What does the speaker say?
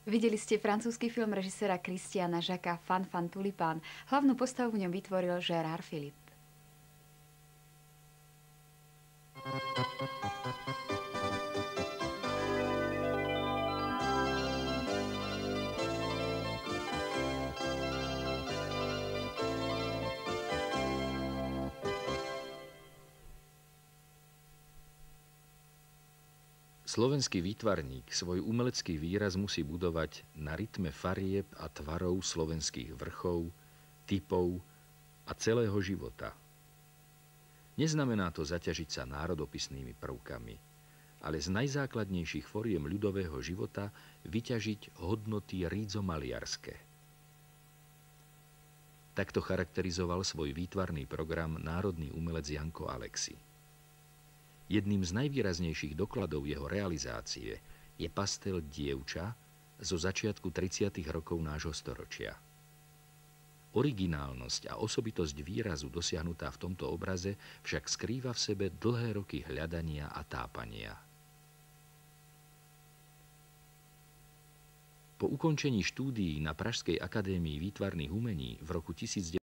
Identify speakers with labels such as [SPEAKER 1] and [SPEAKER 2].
[SPEAKER 1] Videli ste francúzsky film režiséra Christiana Jacquesa Fan Fan Tulipán. Hlavnú postavu v ňom vytvoril Gérard Philippe.
[SPEAKER 2] Slovenský výtvarník svoj umelecký výraz musí budovať na rytme farieb a tvarov slovenských vrchov, typov a celého života. Neznamená to zaťažiť sa národopisnými prvkami, ale z najzákladnejších foriem ľudového života vyťažiť hodnoty rídzomaliarské. Takto charakterizoval svoj výtvarný program národný umelec Janko Alexy. Jedným z najvýraznejších dokladov jeho realizácie je pastel Dievča zo začiatku 30. rokov nášho storočia. Originálnosť a osobitosť výrazu dosiahnutá v tomto obraze však skrýva v sebe dlhé roky hľadania a tápania. Po ukončení štúdií na Pražskej akadémii výtvarných umení v roku 1958